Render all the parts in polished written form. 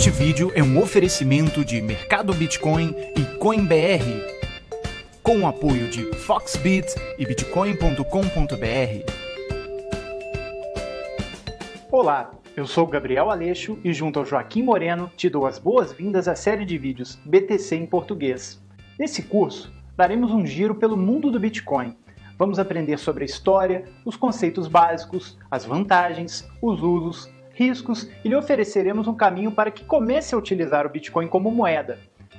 Este vídeo é um oferecimento de Mercado Bitcoin e CoinBR, com o apoio de Foxbit e Bitcoin.com.br. Olá, eu sou Gabriel Aleixo e junto ao Joaquim Moreno te dou as boas-vindas à série de vídeos BTC em português. Nesse curso, daremos um giro pelo mundo do Bitcoin. Vamos aprender sobre a história, os conceitos básicos, as vantagens, os usos, riscos e lhe ofereceremos um caminho para que comece a utilizar o Bitcoin como moeda.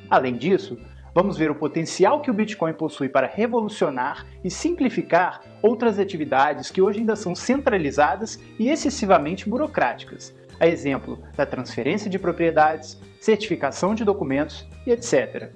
Além disso, vamos ver o potencial que o Bitcoin possui para revolucionar e simplificar outras atividades que hoje ainda são centralizadas e excessivamente burocráticas, a exemplo da transferência de propriedades, certificação de documentos e etc.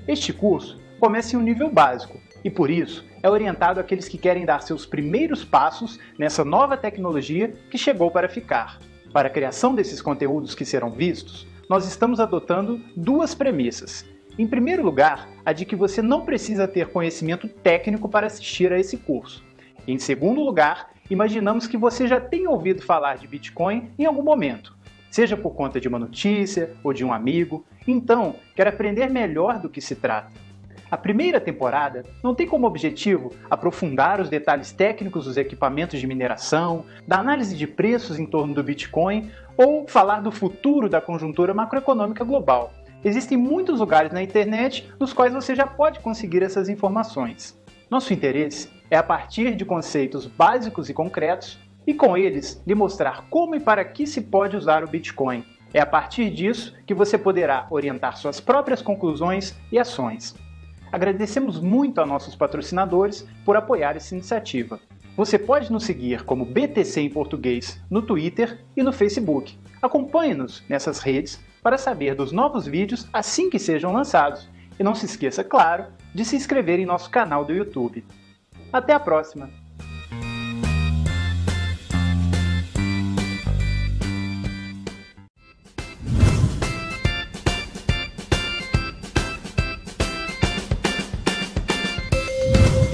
Este curso começa em um nível básico e, por isso, é orientado àqueles que querem dar seus primeiros passos nessa nova tecnologia que chegou para ficar. Para a criação desses conteúdos que serão vistos, nós estamos adotando duas premissas. Em primeiro lugar, a de que você não precisa ter conhecimento técnico para assistir a esse curso. Em segundo lugar, imaginamos que você já tenha ouvido falar de Bitcoin em algum momento, seja por conta de uma notícia ou de um amigo, então quer aprender melhor do que se trata. A primeira temporada não tem como objetivo aprofundar os detalhes técnicos dos equipamentos de mineração, da análise de preços em torno do Bitcoin ou falar do futuro da conjuntura macroeconômica global. Existem muitos lugares na internet nos quais você já pode conseguir essas informações. Nosso interesse é, a partir de conceitos básicos e concretos, e com eles lhe mostrar como e para que se pode usar o Bitcoin. É a partir disso que você poderá orientar suas próprias conclusões e ações. Agradecemos muito a nossos patrocinadores por apoiar essa iniciativa. Você pode nos seguir como BTC em português no Twitter e no Facebook. Acompanhe-nos nessas redes para saber dos novos vídeos assim que sejam lançados. E não se esqueça, claro, de se inscrever em nosso canal do YouTube. Até a próxima!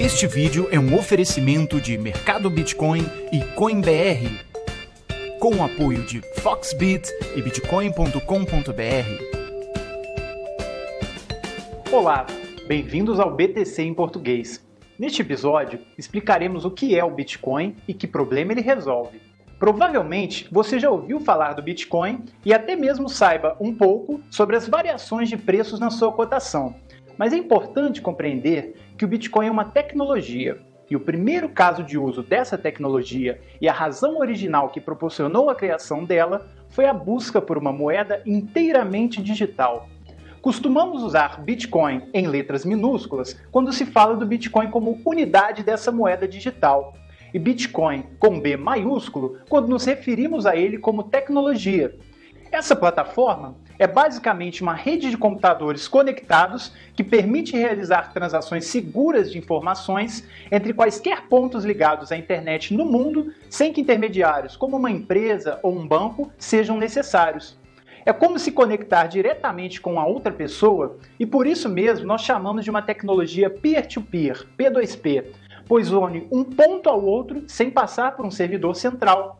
Este vídeo é um oferecimento de Mercado Bitcoin e CoinBR, com o apoio de Foxbit e Bitcoin.com.br. Olá, bem-vindos ao BTC em português. Neste episódio, explicaremos o que é o Bitcoin e que problema ele resolve. Provavelmente você já ouviu falar do Bitcoin e até mesmo saiba um pouco sobre as variações de preços na sua cotação. Mas é importante compreender que o Bitcoin é uma tecnologia, e o primeiro caso de uso dessa tecnologia e a razão original que proporcionou a criação dela foi a busca por uma moeda inteiramente digital. Costumamos usar Bitcoin em letras minúsculas quando se fala do Bitcoin como unidade dessa moeda digital, e Bitcoin com B maiúsculo quando nos referimos a ele como tecnologia. Essa plataforma é basicamente uma rede de computadores conectados que permite realizar transações seguras de informações entre quaisquer pontos ligados à internet no mundo, sem que intermediários como uma empresa ou um banco sejam necessários. É como se conectar diretamente com a outra pessoa e por isso mesmo nós chamamos de uma tecnologia peer-to-peer, P2P, pois une um ponto ao outro sem passar por um servidor central.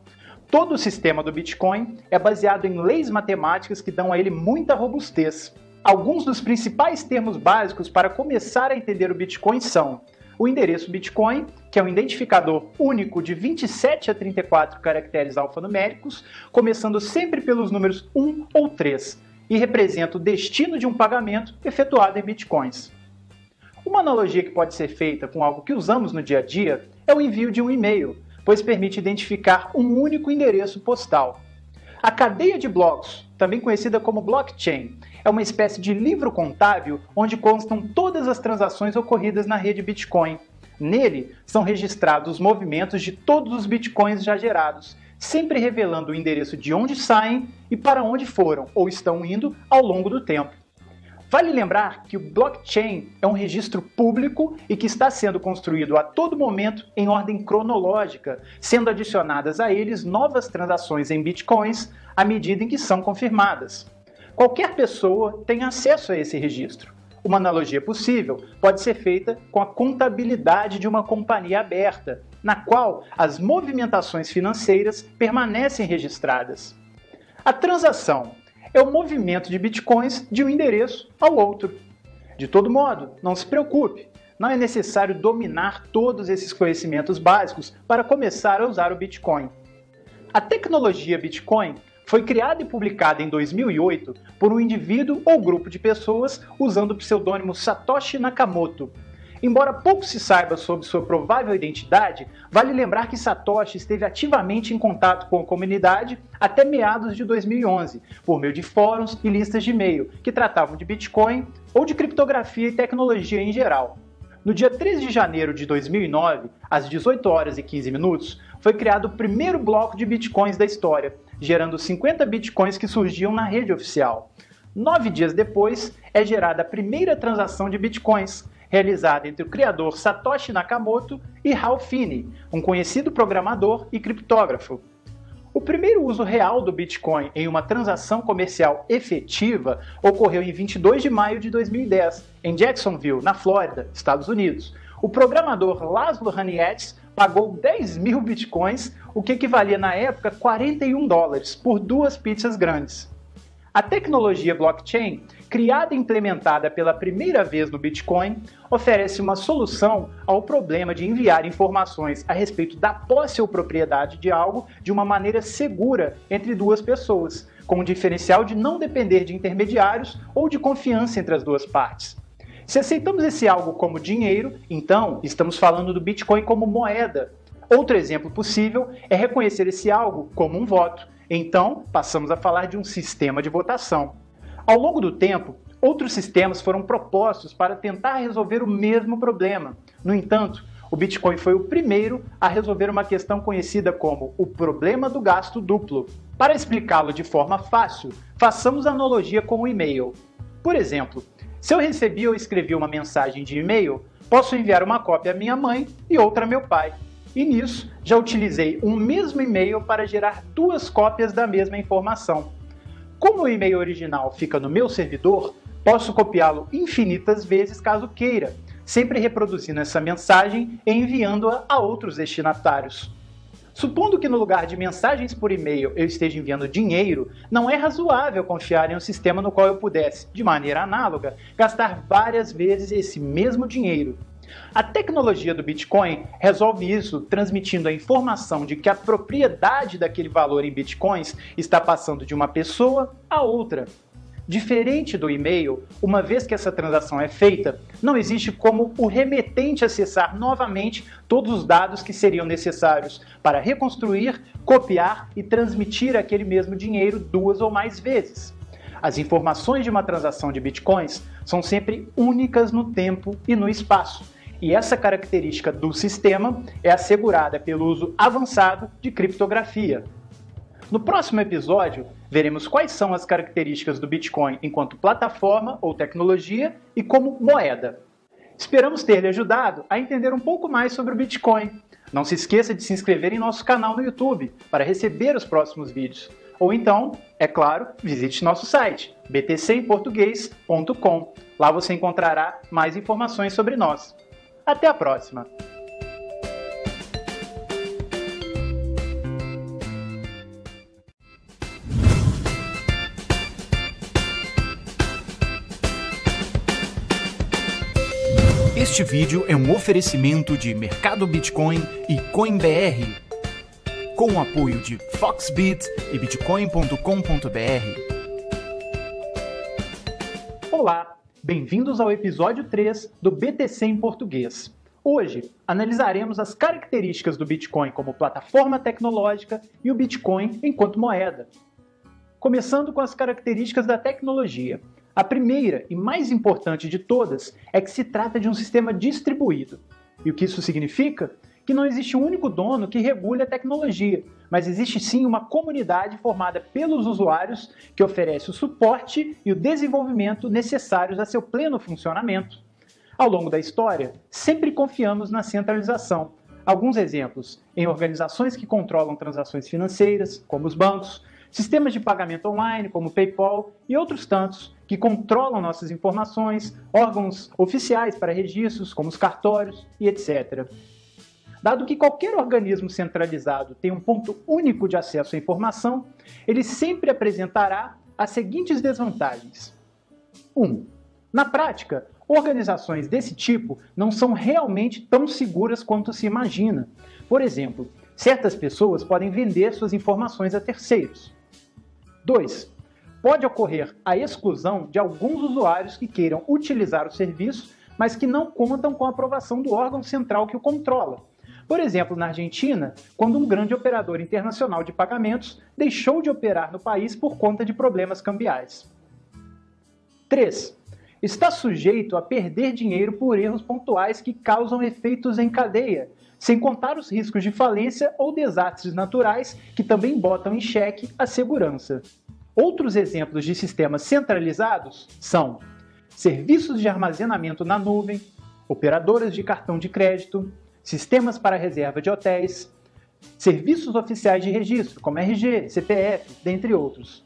Todo o sistema do Bitcoin é baseado em leis matemáticas que dão a ele muita robustez. Alguns dos principais termos básicos para começar a entender o Bitcoin são o endereço Bitcoin, que é um identificador único de 27 a 34 caracteres alfanuméricos, começando sempre pelos números 1 ou 3, e representa o destino de um pagamento efetuado em Bitcoins. Uma analogia que pode ser feita com algo que usamos no dia a dia é o envio de um e-mail, pois permite identificar um único endereço postal. A cadeia de blocos, também conhecida como blockchain, é uma espécie de livro contábil onde constam todas as transações ocorridas na rede Bitcoin. Nele, são registrados os movimentos de todos os Bitcoins já gerados, sempre revelando o endereço de onde saem e para onde foram ou estão indo ao longo do tempo. Vale lembrar que o blockchain é um registro público e que está sendo construído a todo momento em ordem cronológica, sendo adicionadas a eles novas transações em bitcoins à medida em que são confirmadas. Qualquer pessoa tem acesso a esse registro. Uma analogia possível pode ser feita com a contabilidade de uma companhia aberta, na qual as movimentações financeiras permanecem registradas. A transação é o movimento de bitcoins de um endereço ao outro. De todo modo, não se preocupe, não é necessário dominar todos esses conhecimentos básicos para começar a usar o Bitcoin. A tecnologia Bitcoin foi criada e publicada em 2008 por um indivíduo ou grupo de pessoas usando o pseudônimo Satoshi Nakamoto. Embora pouco se saiba sobre sua provável identidade, vale lembrar que Satoshi esteve ativamente em contato com a comunidade até meados de 2011, por meio de fóruns e listas de e-mail que tratavam de Bitcoin ou de criptografia e tecnologia em geral. No dia 13 de janeiro de 2009, às 18 horas e 15 minutos, foi criado o primeiro bloco de Bitcoins da história, gerando 50 Bitcoins que surgiam na rede oficial. 9 dias depois, é gerada a primeira transação de Bitcoins, realizada entre o criador Satoshi Nakamoto e Hal Finney, um conhecido programador e criptógrafo. O primeiro uso real do Bitcoin em uma transação comercial efetiva ocorreu em 22 de maio de 2010, em Jacksonville, na Flórida, Estados Unidos. O programador Laszlo Haniets pagou 10 mil Bitcoins, o que equivalia na época a $41, por 2 pizzas grandes. A tecnologia blockchain, criada e implementada pela primeira vez no Bitcoin, oferece uma solução ao problema de enviar informações a respeito da posse ou propriedade de algo de uma maneira segura entre duas pessoas, com o diferencial de não depender de intermediários ou de confiança entre as duas partes. Se aceitamos esse algo como dinheiro, então estamos falando do Bitcoin como moeda. Outro exemplo possível é reconhecer esse algo como um voto. Então, passamos a falar de um sistema de votação. Ao longo do tempo, outros sistemas foram propostos para tentar resolver o mesmo problema. No entanto, o Bitcoin foi o primeiro a resolver uma questão conhecida como o problema do gasto duplo. Para explicá-lo de forma fácil, façamos analogia com o e-mail. Por exemplo, se eu recebi ou escrevi uma mensagem de e-mail, posso enviar uma cópia à minha mãe e outra a meu pai. E nisso, já utilizei um mesmo e-mail para gerar 2 cópias da mesma informação. Como o e-mail original fica no meu servidor, posso copiá-lo infinitas vezes caso queira, sempre reproduzindo essa mensagem e enviando-a a outros destinatários. Supondo que no lugar de mensagens por e-mail eu esteja enviando dinheiro, não é razoável confiar em um sistema no qual eu pudesse, de maneira análoga, gastar várias vezes esse mesmo dinheiro. A tecnologia do Bitcoin resolve isso transmitindo a informação de que a propriedade daquele valor em Bitcoins está passando de uma pessoa a outra. Diferente do e-mail, uma vez que essa transação é feita, não existe como o remetente acessar novamente todos os dados que seriam necessários para reconstruir, copiar e transmitir aquele mesmo dinheiro 2 ou mais vezes. As informações de uma transação de Bitcoins são sempre únicas no tempo e no espaço. E essa característica do sistema é assegurada pelo uso avançado de criptografia. No próximo episódio, veremos quais são as características do Bitcoin enquanto plataforma ou tecnologia e como moeda. Esperamos ter lhe ajudado a entender um pouco mais sobre o Bitcoin. Não se esqueça de se inscrever em nosso canal no YouTube para receber os próximos vídeos. Ou então, é claro, visite nosso site, btcemportugues.com. Lá você encontrará mais informações sobre nós. Até a próxima! Este vídeo é um oferecimento de Mercado Bitcoin e CoinBR, com o apoio de Foxbit e Bitcoin.com.br. Olá! Bem-vindos ao episódio 3 do BTC em português. Hoje, analisaremos as características do Bitcoin como plataforma tecnológica e o Bitcoin enquanto moeda. Começando com as características da tecnologia. A primeira e mais importante de todas é que se trata de um sistema distribuído. E o que isso significa? Que não existe um único dono que regule a tecnologia, mas existe sim uma comunidade formada pelos usuários que oferece o suporte e o desenvolvimento necessários a seu pleno funcionamento. Ao longo da história, sempre confiamos na centralização. Alguns exemplos: em organizações que controlam transações financeiras, como os bancos, sistemas de pagamento online, como o PayPal, e outros tantos, que controlam nossas informações, órgãos oficiais para registros, como os cartórios e etc. Dado que qualquer organismo centralizado tem um ponto único de acesso à informação, ele sempre apresentará as seguintes desvantagens. 1. Na prática, organizações desse tipo não são realmente tão seguras quanto se imagina. Por exemplo, certas pessoas podem vender suas informações a terceiros. 2. Pode ocorrer a exclusão de alguns usuários que queiram utilizar o serviço, mas que não contam com a aprovação do órgão central que o controla. Por exemplo, na Argentina, quando um grande operador internacional de pagamentos deixou de operar no país por conta de problemas cambiais. 3. Está sujeito a perder dinheiro por erros pontuais que causam efeitos em cadeia, sem contar os riscos de falência ou desastres naturais que também botam em xeque a segurança. Outros exemplos de sistemas centralizados são serviços de armazenamento na nuvem, operadoras de cartão de crédito, sistemas para reserva de hotéis, serviços oficiais de registro, como RG, CPF, dentre outros.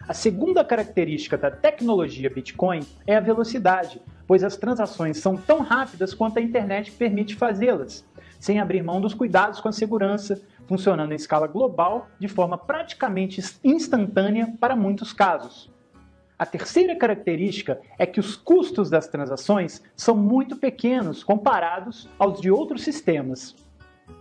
A segunda característica da tecnologia Bitcoin é a velocidade, pois as transações são tão rápidas quanto a internet permite fazê-las, sem abrir mão dos cuidados com a segurança, funcionando em escala global de forma praticamente instantânea para muitos casos. A terceira característica é que os custos das transações são muito pequenos comparados aos de outros sistemas.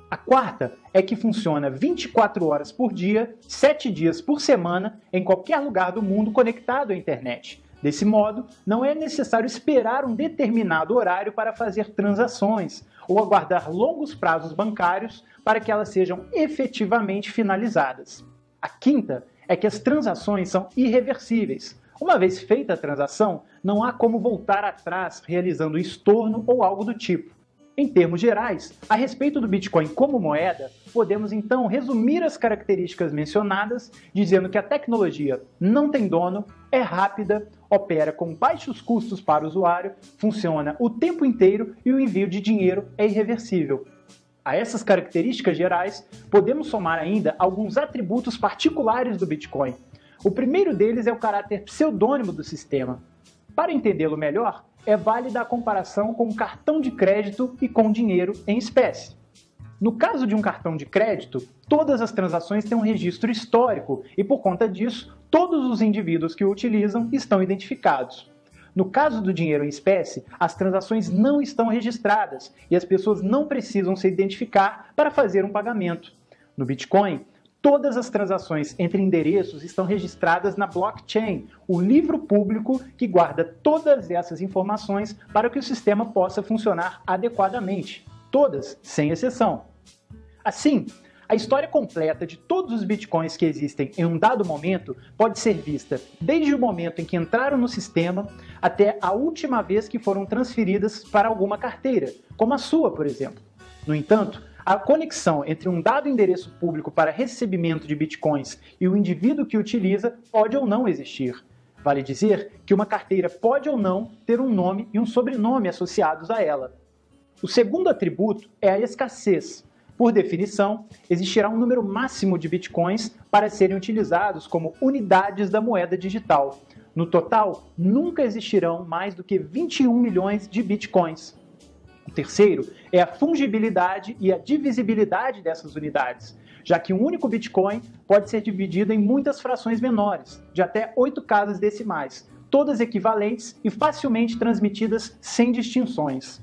A quarta é que funciona 24 horas por dia, 7 dias por semana, em qualquer lugar do mundo conectado à internet. Desse modo, não é necessário esperar um determinado horário para fazer transações ou aguardar longos prazos bancários para que elas sejam efetivamente finalizadas. A quinta é que as transações são irreversíveis. Uma vez feita a transação, não há como voltar atrás realizando estorno ou algo do tipo. Em termos gerais, a respeito do Bitcoin como moeda, podemos então resumir as características mencionadas, dizendo que a tecnologia não tem dono, é rápida, opera com baixos custos para o usuário, funciona o tempo inteiro e o envio de dinheiro é irreversível. A essas características gerais, podemos somar ainda alguns atributos particulares do Bitcoin. O primeiro deles é o caráter pseudônimo do sistema. Para entendê-lo melhor, é válida a comparação com um cartão de crédito e com dinheiro em espécie. No caso de um cartão de crédito, todas as transações têm um registro histórico e, por conta disso, todos os indivíduos que o utilizam estão identificados. No caso do dinheiro em espécie, as transações não estão registradas e as pessoas não precisam se identificar para fazer um pagamento. No Bitcoin, todas as transações entre endereços estão registradas na blockchain, o livro público que guarda todas essas informações para que o sistema possa funcionar adequadamente. Todas, sem exceção. Assim, a história completa de todos os bitcoins que existem em um dado momento pode ser vista desde o momento em que entraram no sistema até a última vez que foram transferidas para alguma carteira, como a sua, por exemplo. No entanto, a conexão entre um dado endereço público para recebimento de bitcoins e o indivíduo que utiliza pode ou não existir. Vale dizer que uma carteira pode ou não ter um nome e um sobrenome associados a ela. O segundo atributo é a escassez. Por definição, existirá um número máximo de bitcoins para serem utilizados como unidades da moeda digital. No total, nunca existirão mais do que 21 milhões de bitcoins. O terceiro é a fungibilidade e a divisibilidade dessas unidades, já que um único Bitcoin pode ser dividido em muitas frações menores, de até 8 casas decimais, todas equivalentes e facilmente transmitidas sem distinções.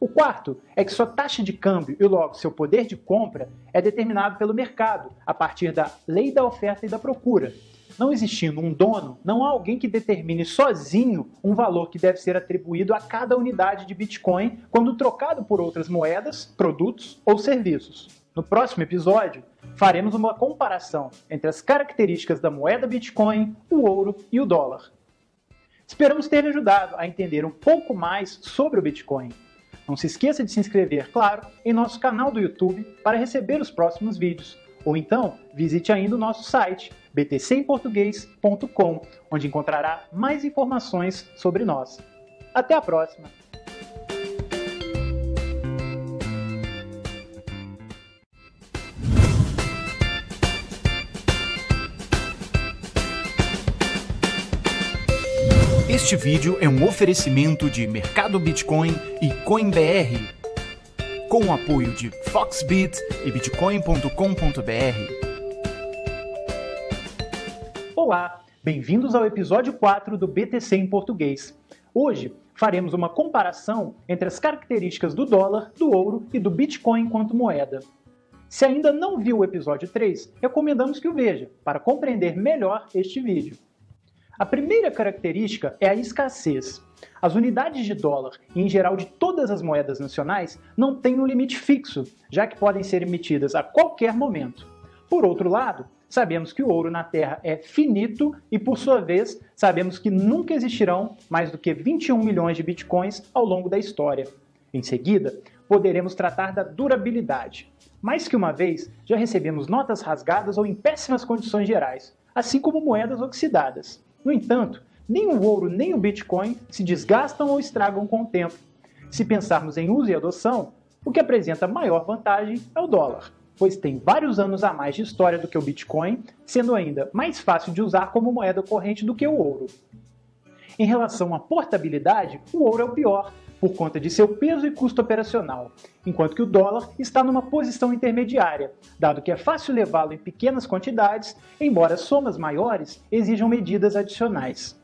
O quarto é que sua taxa de câmbio e logo seu poder de compra é determinado pelo mercado, a partir da lei da oferta e da procura. Não existindo um dono, não há alguém que determine sozinho um valor que deve ser atribuído a cada unidade de Bitcoin quando trocado por outras moedas, produtos ou serviços. No próximo episódio, faremos uma comparação entre as características da moeda Bitcoin, o ouro e o dólar. Esperamos ter ajudado a entender um pouco mais sobre o Bitcoin. Não se esqueça de se inscrever, claro, em nosso canal do YouTube para receber os próximos vídeos. Ou então, visite ainda o nosso site, btcemportugues.com, onde encontrará mais informações sobre nós. Até a próxima! Este vídeo é um oferecimento de Mercado Bitcoin e CoinBR, com o apoio de Foxbit e Bitcoin.com.br. Olá, bem-vindos ao episódio 4 do BTC em português. Hoje faremos uma comparação entre as características do dólar, do ouro e do Bitcoin enquanto moeda. Se ainda não viu o episódio 3, recomendamos que o veja, para compreender melhor este vídeo. A primeira característica é a escassez. As unidades de dólar, e em geral de todas as moedas nacionais, não têm um limite fixo, já que podem ser emitidas a qualquer momento. Por outro lado, sabemos que o ouro na Terra é finito e, por sua vez, sabemos que nunca existirão mais do que 21 milhões de bitcoins ao longo da história. Em seguida, poderemos tratar da durabilidade. Mais que uma vez, já recebemos notas rasgadas ou em péssimas condições gerais, assim como moedas oxidadas. No entanto, nem o ouro nem o Bitcoin se desgastam ou estragam com o tempo. Se pensarmos em uso e adoção, o que apresenta maior vantagem é o dólar, pois tem vários anos a mais de história do que o Bitcoin, sendo ainda mais fácil de usar como moeda corrente do que o ouro. Em relação à portabilidade, o ouro é o pior, por conta de seu peso e custo operacional, enquanto que o dólar está numa posição intermediária, dado que é fácil levá-lo em pequenas quantidades, embora somas maiores exijam medidas adicionais.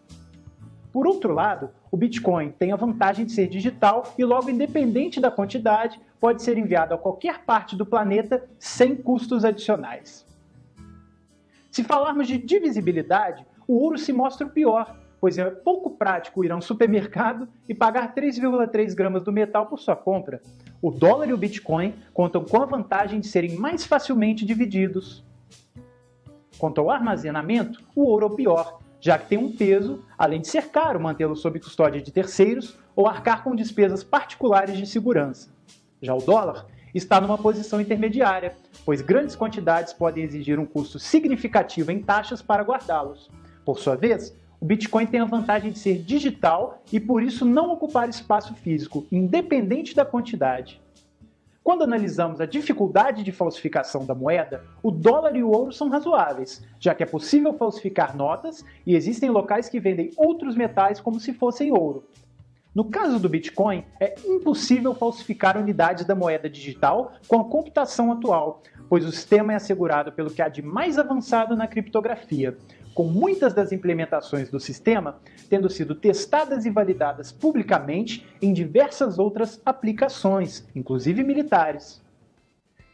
Por outro lado, o Bitcoin tem a vantagem de ser digital e logo independente da quantidade, pode ser enviado a qualquer parte do planeta sem custos adicionais. Se falarmos de divisibilidade, o ouro se mostra o pior, pois é pouco prático ir a um supermercado e pagar 3,3 gramas do metal por sua compra. O dólar e o Bitcoin contam com a vantagem de serem mais facilmente divididos. Quanto ao armazenamento, o ouro é o pior, já que tem um peso, além de ser caro mantê-lo sob custódia de terceiros ou arcar com despesas particulares de segurança. Já o dólar está numa posição intermediária, pois grandes quantidades podem exigir um custo significativo em taxas para guardá-los. Por sua vez, o Bitcoin tem a vantagem de ser digital e por isso não ocupar espaço físico, independente da quantidade. Quando analisamos a dificuldade de falsificação da moeda, o dólar e o ouro são razoáveis, já que é possível falsificar notas e existem locais que vendem outros metais como se fossem ouro. No caso do Bitcoin, é impossível falsificar unidades da moeda digital com a computação atual, pois o sistema é assegurado pelo que há de mais avançado na criptografia, com muitas das implementações do sistema tendo sido testadas e validadas publicamente em diversas outras aplicações, inclusive militares.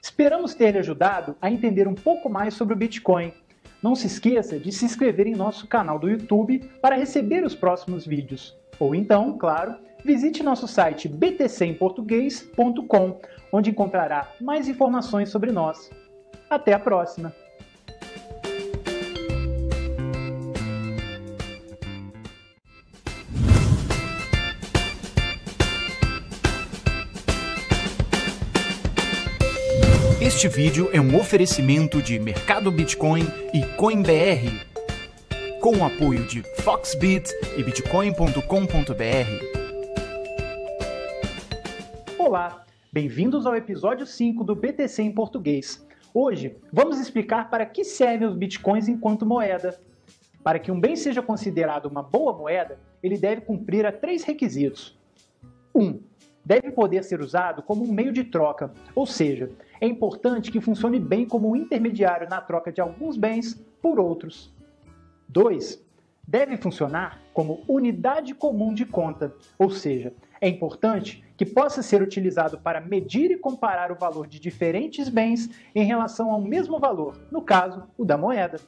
Esperamos ter lhe ajudado a entender um pouco mais sobre o Bitcoin. Não se esqueça de se inscrever em nosso canal do YouTube para receber os próximos vídeos. Ou então, claro, visite nosso site btcemportugues.com, onde encontrará mais informações sobre nós. Até a próxima! Este vídeo é um oferecimento de Mercado Bitcoin e CoinBR, com o apoio de Foxbit e Bitcoin.com.br. Olá, bem-vindos ao episódio 5 do BTC em português. Hoje, vamos explicar para que servem os bitcoins enquanto moeda. Para que um bem seja considerado uma boa moeda, ele deve cumprir a 3 requisitos. 1. Deve poder ser usado como um meio de troca, ou seja, é importante que funcione bem como um intermediário na troca de alguns bens por outros. 2. Deve funcionar como unidade comum de conta, ou seja, é importante que possa ser utilizado para medir e comparar o valor de diferentes bens em relação ao mesmo valor, no caso, o da moeda.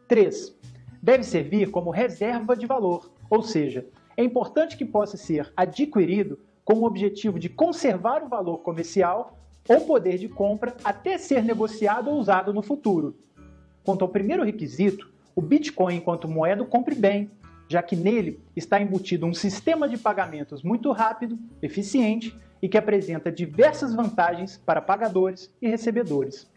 3. Deve servir como reserva de valor, ou seja, é importante que possa ser adquirido com o objetivo de conservar o valor comercial ou poder de compra até ser negociado ou usado no futuro. Quanto ao primeiro requisito, o Bitcoin enquanto moeda cumpre bem, já que nele está embutido um sistema de pagamentos muito rápido, eficiente e que apresenta diversas vantagens para pagadores e recebedores.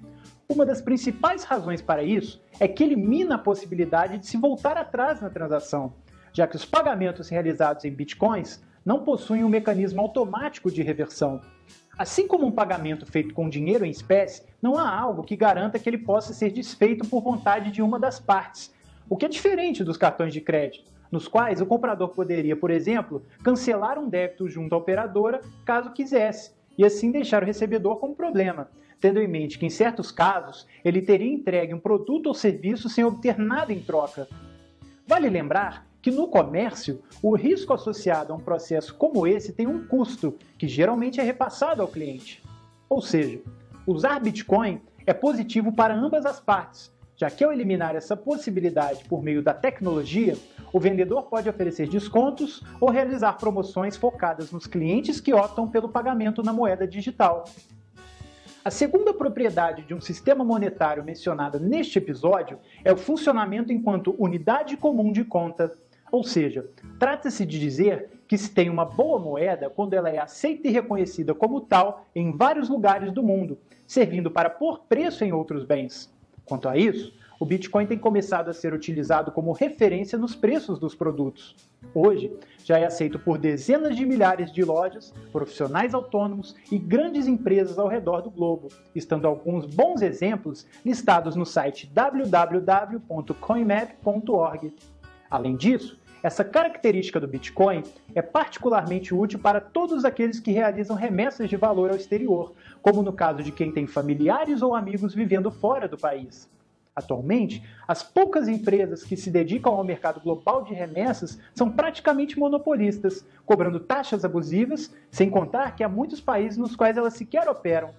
Uma das principais razões para isso é que elimina a possibilidade de se voltar atrás na transação, já que os pagamentos realizados em bitcoins não possuem um mecanismo automático de reversão. Assim como um pagamento feito com dinheiro em espécie, não há algo que garanta que ele possa ser desfeito por vontade de uma das partes, o que é diferente dos cartões de crédito, nos quais o comprador poderia, por exemplo, cancelar um débito junto à operadora caso quisesse, e assim deixar o recebedor com um problema, tendo em mente que em certos casos ele teria entregue um produto ou serviço sem obter nada em troca. Vale lembrar que no comércio, o risco associado a um processo como esse tem um custo, que geralmente é repassado ao cliente. Ou seja, usar Bitcoin é positivo para ambas as partes, já que ao eliminar essa possibilidade por meio da tecnologia, o vendedor pode oferecer descontos ou realizar promoções focadas nos clientes que optam pelo pagamento na moeda digital. A segunda propriedade de um sistema monetário mencionada neste episódio é o funcionamento enquanto unidade comum de conta. Ou seja, trata-se de dizer que se tem uma boa moeda quando ela é aceita e reconhecida como tal em vários lugares do mundo, servindo para pôr preço em outros bens. Quanto a isso, o Bitcoin tem começado a ser utilizado como referência nos preços dos produtos. Hoje, já é aceito por dezenas de milhares de lojas, profissionais autônomos e grandes empresas ao redor do globo, estando alguns bons exemplos listados no site www.coinmap.org. Além disso, essa característica do Bitcoin é particularmente útil para todos aqueles que realizam remessas de valor ao exterior, como no caso de quem tem familiares ou amigos vivendo fora do país. Atualmente, as poucas empresas que se dedicam ao mercado global de remessas são praticamente monopolistas, cobrando taxas abusivas, sem contar que há muitos países nos quais elas sequer operam.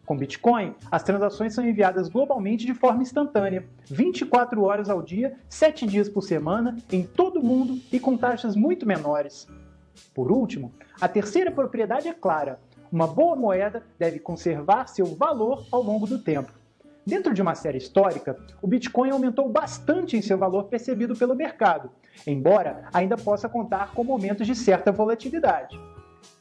Com Bitcoin, as transações são enviadas globalmente de forma instantânea, 24 horas ao dia, 7 dias por semana, em todo o mundo e com taxas muito menores. Por último, a terceira propriedade é clara: uma boa moeda deve conservar seu valor ao longo do tempo. Dentro de uma série histórica, o Bitcoin aumentou bastante em seu valor percebido pelo mercado, embora ainda possa contar com momentos de certa volatilidade.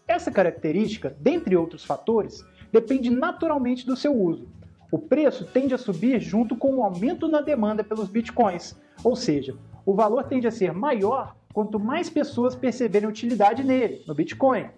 Essa característica, dentre outros fatores, depende naturalmente do seu uso. O preço tende a subir junto com o aumento na demanda pelos bitcoins, ou seja, o valor tende a ser maior quanto mais pessoas perceberem utilidade nele, no Bitcoin.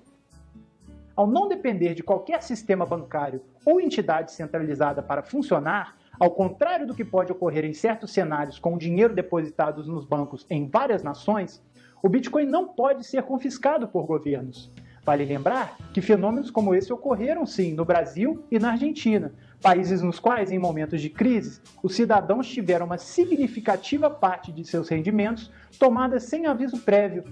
Ao não depender de qualquer sistema bancário ou entidade centralizada para funcionar, ao contrário do que pode ocorrer em certos cenários com o dinheiro depositado nos bancos em várias nações, o Bitcoin não pode ser confiscado por governos. Vale lembrar que fenômenos como esse ocorreram sim no Brasil e na Argentina, países nos quais, em momentos de crise, os cidadãos tiveram uma significativa parte de seus rendimentos tomada sem aviso prévio.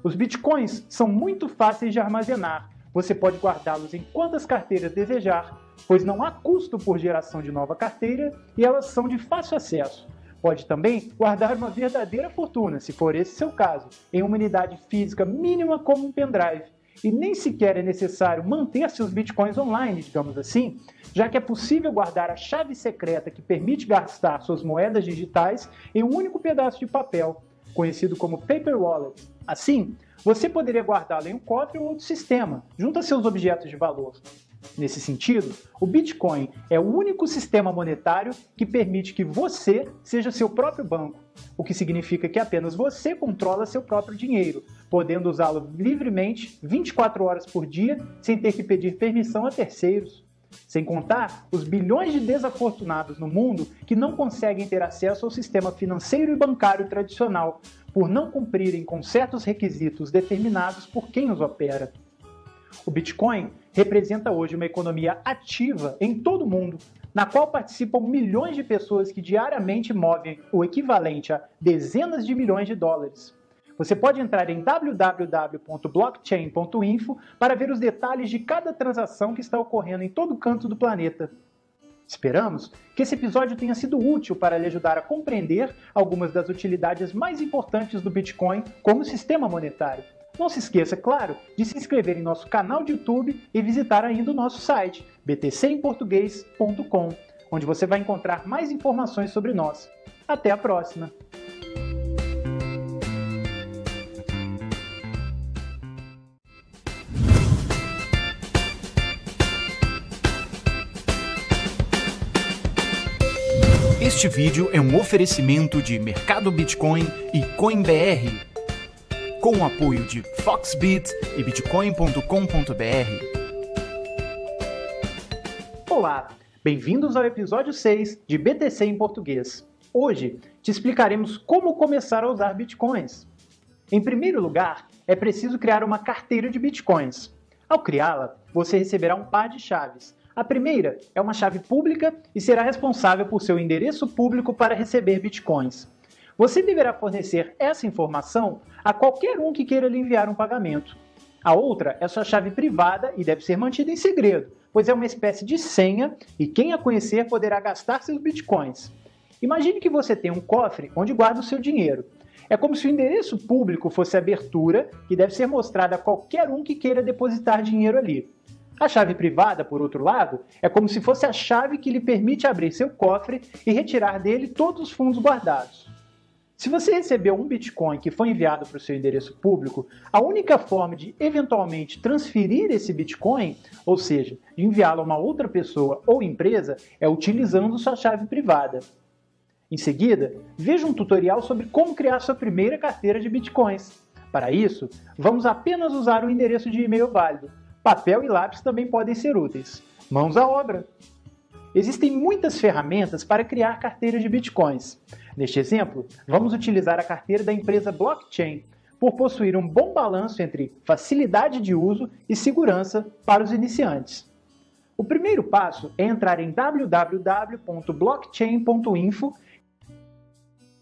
Os bitcoins são muito fáceis de armazenar, você pode guardá-los em quantas carteiras desejar, pois não há custo por geração de nova carteira e elas são de fácil acesso. Pode também guardar uma verdadeira fortuna, se for esse seu caso, em uma unidade física mínima como um pendrive. E nem sequer é necessário manter seus bitcoins online, digamos assim, já que é possível guardar a chave secreta que permite gastar suas moedas digitais em um único pedaço de papel, conhecido como Paper Wallet. Assim, você poderia guardá-lo em um cofre ou outro sistema, junto a seus objetos de valor. Nesse sentido, o Bitcoin é o único sistema monetário que permite que você seja seu próprio banco, o que significa que apenas você controla seu próprio dinheiro, podendo usá-lo livremente 24 horas por dia sem ter que pedir permissão a terceiros. Sem contar os bilhões de desafortunados no mundo que não conseguem ter acesso ao sistema financeiro e bancário tradicional, por não cumprirem com certos requisitos determinados por quem os opera. O Bitcoin representa hoje uma economia ativa em todo o mundo, na qual participam milhões de pessoas que diariamente movem o equivalente a dezenas de milhões de dólares. Você pode entrar em www.blockchain.info para ver os detalhes de cada transação que está ocorrendo em todo canto do planeta. Esperamos que esse episódio tenha sido útil para lhe ajudar a compreender algumas das utilidades mais importantes do Bitcoin como sistema monetário. Não se esqueça, claro, de se inscrever em nosso canal de YouTube e visitar ainda o nosso site, btcemportugues.com, onde você vai encontrar mais informações sobre nós. Até a próxima! Este vídeo é um oferecimento de Mercado Bitcoin e CoinBR, com o apoio de Foxbit e Bitcoin.com.br. Olá, bem-vindos ao episódio 6 de BTC em Português. Hoje te explicaremos como começar a usar Bitcoins. Em primeiro lugar, é preciso criar uma carteira de Bitcoins. Ao criá-la, você receberá um par de chaves. A primeira é uma chave pública e será responsável por seu endereço público para receber bitcoins. Você deverá fornecer essa informação a qualquer um que queira lhe enviar um pagamento. A outra é sua chave privada e deve ser mantida em segredo, pois é uma espécie de senha e quem a conhecer poderá gastar seus bitcoins. Imagine que você tem um cofre onde guarda o seu dinheiro. É como se o endereço público fosse a abertura que deve ser mostrada a qualquer um que queira depositar dinheiro ali. A chave privada, por outro lado, é como se fosse a chave que lhe permite abrir seu cofre e retirar dele todos os fundos guardados. Se você recebeu um Bitcoin que foi enviado para o seu endereço público, a única forma de eventualmente transferir esse Bitcoin, ou seja, de enviá-lo a uma outra pessoa ou empresa, é utilizando sua chave privada. Em seguida, veja um tutorial sobre como criar sua primeira carteira de Bitcoins. Para isso, vamos apenas usar o endereço de e-mail válido. Papel e lápis também podem ser úteis. Mãos à obra! Existem muitas ferramentas para criar carteiras de Bitcoins. Neste exemplo, vamos utilizar a carteira da empresa Blockchain, por possuir um bom balanço entre facilidade de uso e segurança para os iniciantes. O primeiro passo é entrar em www.blockchain.info,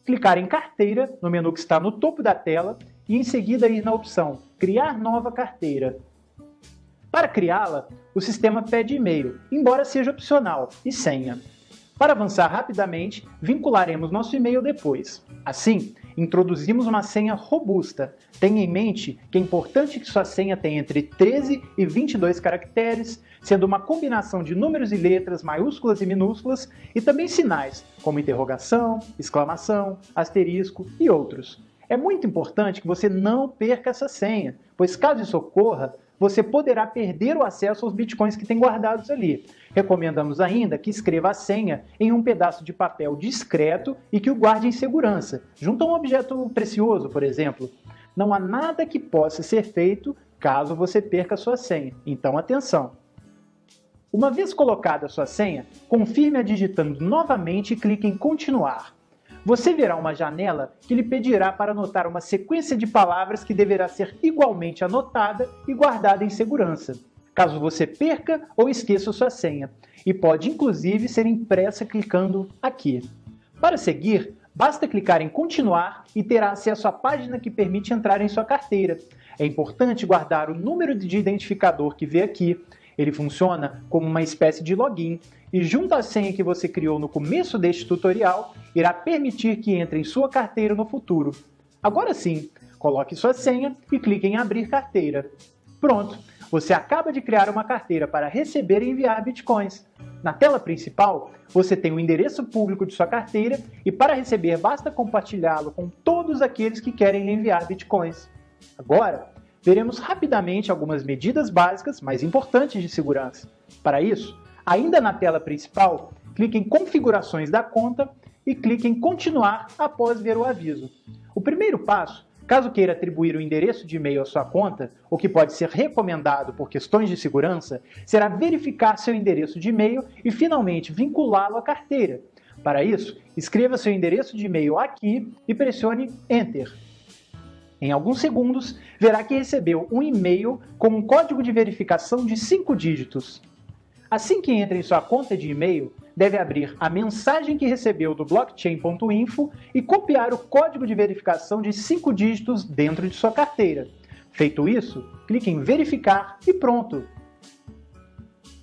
clicar em Carteira no menu que está no topo da tela e em seguida ir na opção Criar nova carteira. Para criá-la, o sistema pede e-mail, embora seja opcional, e senha. Para avançar rapidamente, vincularemos nosso e-mail depois. Assim, introduzimos uma senha robusta. Tenha em mente que é importante que sua senha tenha entre 13 e 22 caracteres, sendo uma combinação de números e letras, maiúsculas e minúsculas, e também sinais, como interrogação, exclamação, asterisco e outros. É muito importante que você não perca essa senha, pois caso isso ocorra, você poderá perder o acesso aos bitcoins que tem guardados ali. Recomendamos ainda que escreva a senha em um pedaço de papel discreto e que o guarde em segurança, junto a um objeto precioso, por exemplo. Não há nada que possa ser feito caso você perca a sua senha, então atenção! Uma vez colocada a sua senha, confirme-a digitando novamente e clique em Continuar. Você verá uma janela que lhe pedirá para anotar uma sequência de palavras que deverá ser igualmente anotada e guardada em segurança, caso você perca ou esqueça sua senha, e pode inclusive ser impressa clicando aqui. Para seguir, basta clicar em Continuar e terá acesso à página que permite entrar em sua carteira. É importante guardar o número de identificador que vê aqui. Ele funciona como uma espécie de login e, junto à senha que você criou no começo deste tutorial, irá permitir que entre em sua carteira no futuro. Agora sim, coloque sua senha e clique em Abrir carteira. Pronto, você acaba de criar uma carteira para receber e enviar bitcoins. Na tela principal, você tem o endereço público de sua carteira e para receber basta compartilhá-lo com todos aqueles que querem lhe enviar bitcoins. Agora, veremos rapidamente algumas medidas básicas, mas importantes de segurança. Para isso, ainda na tela principal, clique em Configurações da conta e clique em Continuar após ver o aviso. O primeiro passo, caso queira atribuir o endereço de e-mail à sua conta, o que pode ser recomendado por questões de segurança, será verificar seu endereço de e-mail e finalmente vinculá-lo à carteira. Para isso, escreva seu endereço de e-mail aqui e pressione Enter. Em alguns segundos, verá que recebeu um e-mail com um código de verificação de 5 dígitos. Assim que entra em sua conta de e-mail, deve abrir a mensagem que recebeu do blockchain.info e copiar o código de verificação de 5 dígitos dentro de sua carteira. Feito isso, clique em Verificar e pronto!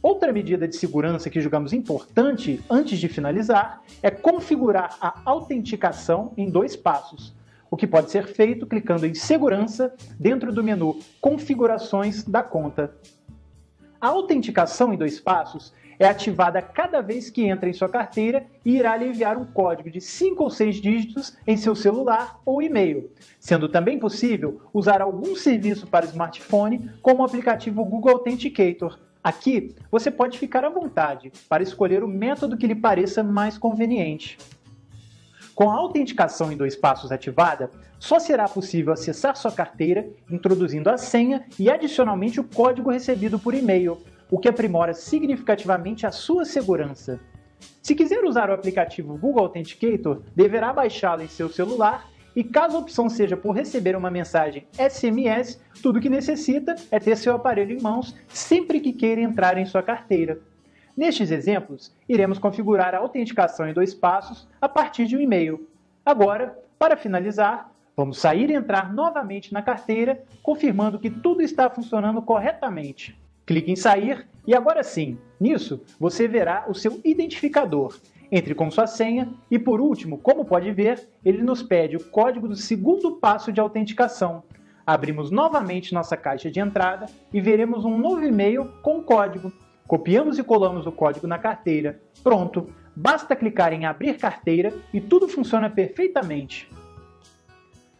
Outra medida de segurança que julgamos importante antes de finalizar é configurar a autenticação em 2 passos, o que pode ser feito clicando em Segurança dentro do menu Configurações da conta. A autenticação em 2 passos é ativada cada vez que entra em sua carteira e irá lhe enviar um código de 5 ou 6 dígitos em seu celular ou e-mail, sendo também possível usar algum serviço para smartphone como o aplicativo Google Authenticator. Aqui, você pode ficar à vontade para escolher o método que lhe pareça mais conveniente. Com a autenticação em 2 passos ativada, só será possível acessar sua carteira introduzindo a senha e adicionalmente o código recebido por e-mail, o que aprimora significativamente a sua segurança. Se quiser usar o aplicativo Google Authenticator, deverá baixá-lo em seu celular E caso a opção seja por receber uma mensagem SMS, tudo que necessita é ter seu aparelho em mãos sempre que queira entrar em sua carteira. Nestes exemplos, iremos configurar a autenticação em 2 passos a partir de um e-mail. Agora, para finalizar, vamos sair e entrar novamente na carteira, confirmando que tudo está funcionando corretamente. Clique em sair e agora sim, nisso, você verá o seu identificador. Entre com sua senha e, por último, como pode ver, ele nos pede o código do 2º passo de autenticação. Abrimos novamente nossa caixa de entrada e veremos um novo e-mail com o código. Copiamos e colamos o código na carteira. Pronto! Basta clicar em abrir carteira e tudo funciona perfeitamente.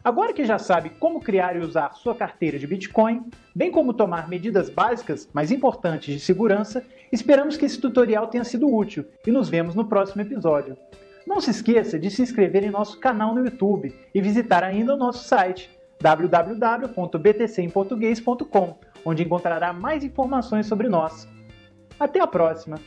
Agora que já sabe como criar e usar sua carteira de Bitcoin, bem como tomar medidas básicas, mas importantes de segurança, esperamos que esse tutorial tenha sido útil e nos vemos no próximo episódio. Não se esqueça de se inscrever em nosso canal no YouTube e visitar ainda o nosso site www.btcemportugues.com, onde encontrará mais informações sobre nós. Até a próxima!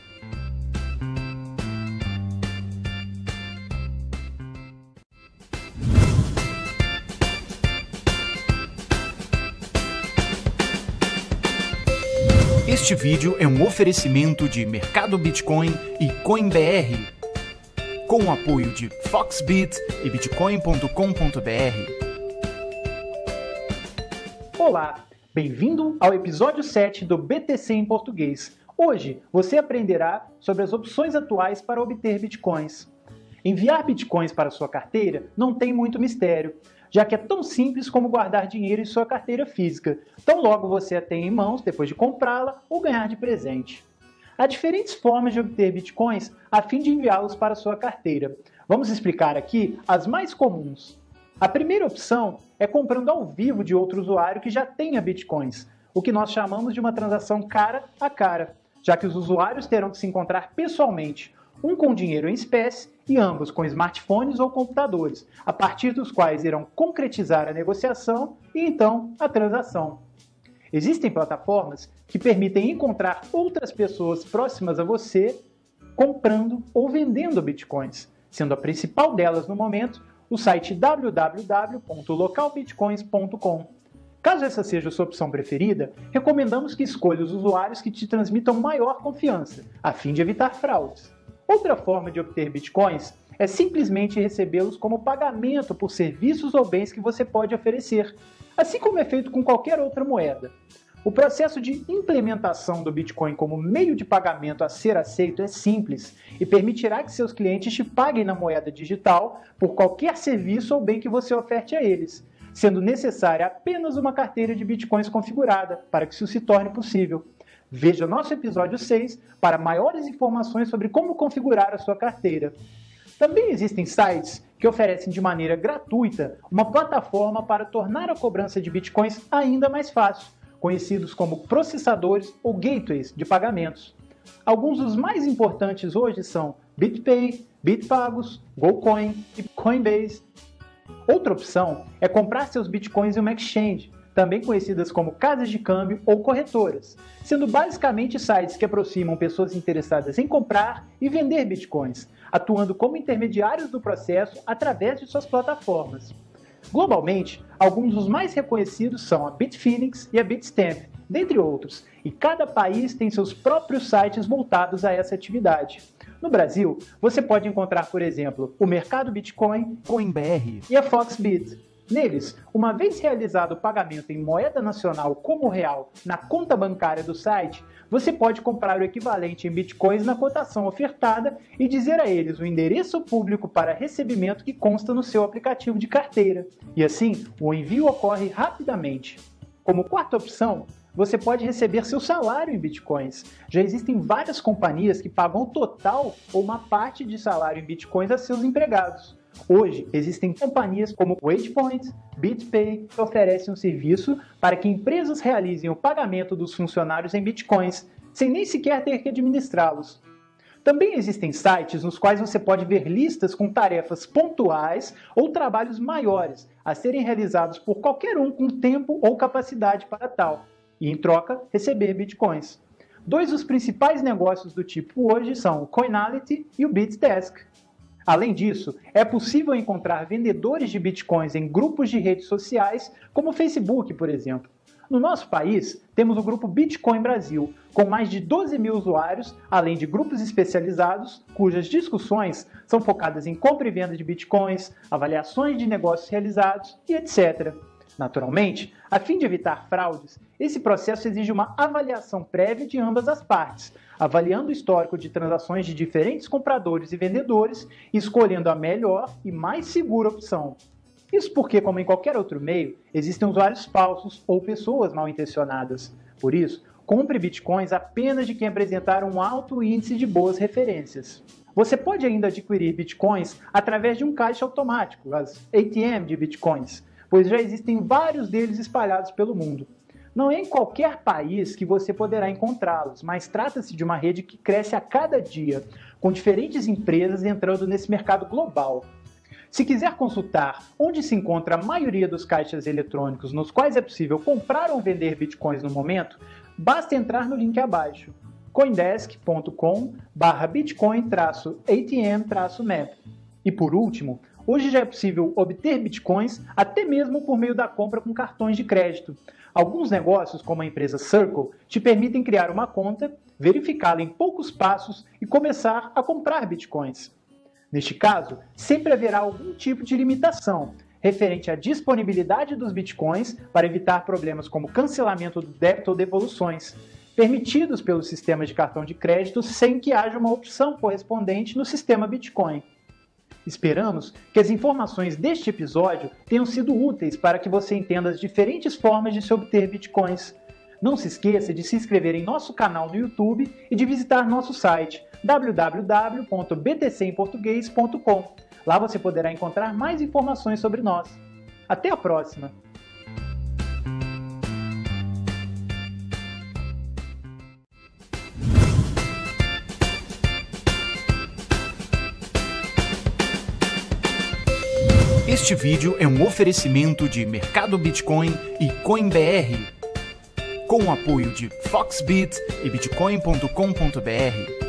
Este vídeo é um oferecimento de Mercado Bitcoin e CoinBR, com o apoio de Foxbit e Bitcoin.com.br. Olá, bem-vindo ao episódio 7 do BTC em Português. Hoje você aprenderá sobre as opções atuais para obter bitcoins. Enviar bitcoins para sua carteira não tem muito mistério, já que é tão simples como guardar dinheiro em sua carteira física, tão logo você a tem em mãos depois de comprá-la ou ganhar de presente. Há diferentes formas de obter bitcoins a fim de enviá-los para sua carteira. Vamos explicar aqui as mais comuns. A primeira opção é comprando ao vivo de outro usuário que já tenha bitcoins, o que nós chamamos de uma transação cara a cara, já que os usuários terão que se encontrar pessoalmente, um com dinheiro em espécie e ambos com smartphones ou computadores, a partir dos quais irão concretizar a negociação e então a transação. Existem plataformas que permitem encontrar outras pessoas próximas a você comprando ou vendendo bitcoins, sendo a principal delas no momento o site www.localbitcoins.com. Caso essa seja a sua opção preferida, recomendamos que escolha os usuários que te transmitam maior confiança, a fim de evitar fraudes. Outra forma de obter bitcoins é simplesmente recebê-los como pagamento por serviços ou bens que você pode oferecer, assim como é feito com qualquer outra moeda. O processo de implementação do Bitcoin como meio de pagamento a ser aceito é simples e permitirá que seus clientes te paguem na moeda digital por qualquer serviço ou bem que você oferte a eles, sendo necessária apenas uma carteira de Bitcoins configurada para que isso se torne possível. Veja nosso episódio 6 para maiores informações sobre como configurar a sua carteira. Também existem sites que oferecem de maneira gratuita uma plataforma para tornar a cobrança de bitcoins ainda mais fácil, conhecidos como processadores ou gateways de pagamentos. Alguns dos mais importantes hoje são BitPay, Bitpagos, GoCoin e Coinbase. Outra opção é comprar seus bitcoins em uma exchange, também conhecidas como casas de câmbio ou corretoras, sendo basicamente sites que aproximam pessoas interessadas em comprar e vender bitcoins, atuando como intermediários do processo através de suas plataformas. Globalmente, alguns dos mais reconhecidos são a Bitfinex e a Bitstamp, dentre outros, e cada país tem seus próprios sites voltados a essa atividade. No Brasil, você pode encontrar, por exemplo, o Mercado Bitcoin, CoinBR e a Foxbit. Neles, uma vez realizado o pagamento em moeda nacional como real na conta bancária do site, você pode comprar o equivalente em bitcoins na cotação ofertada e dizer a eles o endereço público para recebimento que consta no seu aplicativo de carteira. E assim, o envio ocorre rapidamente. Como quarta opção, você pode receber seu salário em bitcoins. Já existem várias companhias que pagam o total ou uma parte de salário em bitcoins a seus empregados. Hoje, existem companhias como WagePoint, BitPay, que oferecem um serviço para que empresas realizem o pagamento dos funcionários em bitcoins, sem nem sequer ter que administrá-los. Também existem sites nos quais você pode ver listas com tarefas pontuais ou trabalhos maiores a serem realizados por qualquer um com tempo ou capacidade para tal, e em troca, receber bitcoins. Dois dos principais negócios do tipo hoje são o Coinality e o BitDesk. Além disso, é possível encontrar vendedores de bitcoins em grupos de redes sociais, como o Facebook, por exemplo. No nosso país, temos o grupo Bitcoin Brasil, com mais de 12 mil usuários, além de grupos especializados, cujas discussões são focadas em compra e venda de bitcoins, avaliações de negócios realizados e etc. Naturalmente, a fim de evitar fraudes, esse processo exige uma avaliação prévia de ambas as partes, avaliando o histórico de transações de diferentes compradores e vendedores e escolhendo a melhor e mais segura opção. Isso porque, como em qualquer outro meio, existem usuários falsos ou pessoas mal intencionadas. Por isso, compre bitcoins apenas de quem apresentar um alto índice de boas referências. Você pode ainda adquirir bitcoins através de um caixa automático, as ATM de bitcoins, pois já existem vários deles espalhados pelo mundo. Não é em qualquer país que você poderá encontrá-los, mas trata-se de uma rede que cresce a cada dia, com diferentes empresas entrando nesse mercado global. Se quiser consultar onde se encontra a maioria dos caixas eletrônicos nos quais é possível comprar ou vender bitcoins no momento, basta entrar no link abaixo, coindesk.com/bitcoin-atm-map. E por último, hoje já é possível obter bitcoins até mesmo por meio da compra com cartões de crédito. Alguns negócios, como a empresa Circle, te permitem criar uma conta, verificá-la em poucos passos e começar a comprar bitcoins. Neste caso, sempre haverá algum tipo de limitação referente à disponibilidade dos bitcoins para evitar problemas como cancelamento do débito ou devoluções, permitidos pelo sistema de cartão de crédito sem que haja uma opção correspondente no sistema Bitcoin. Esperamos que as informações deste episódio tenham sido úteis para que você entenda as diferentes formas de se obter bitcoins. Não se esqueça de se inscrever em nosso canal no YouTube e de visitar nosso site www.btcemportugues.com. Lá você poderá encontrar mais informações sobre nós. Até a próxima! Este vídeo é um oferecimento de Mercado Bitcoin e CoinBR, com o apoio de Foxbit e Bitcoin.com.br.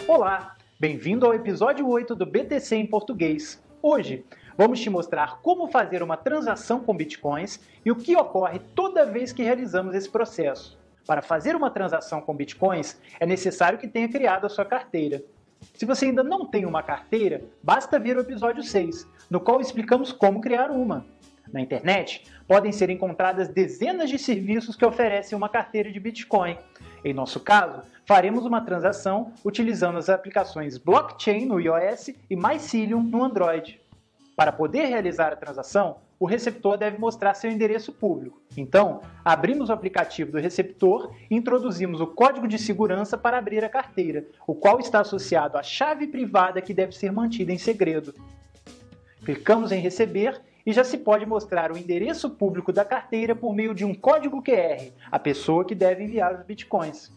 Olá, bem-vindo ao episódio 8 do BTC em Português. Hoje, vamos te mostrar como fazer uma transação com bitcoins e o que ocorre toda vez que realizamos esse processo. Para fazer uma transação com bitcoins, é necessário que tenha criado a sua carteira. Se você ainda não tem uma carteira, basta ver o episódio 6, no qual explicamos como criar uma. Na internet, podem ser encontradas dezenas de serviços que oferecem uma carteira de Bitcoin. Em nosso caso, faremos uma transação utilizando as aplicações Blockchain no iOS e Mycelium no Android. Para poder realizar a transação, o receptor deve mostrar seu endereço público. Então, abrimos o aplicativo do receptor e introduzimos o código de segurança para abrir a carteira, o qual está associado à chave privada que deve ser mantida em segredo. Clicamos em receber e já se pode mostrar o endereço público da carteira por meio de um código QR, a pessoa que deve enviar os bitcoins.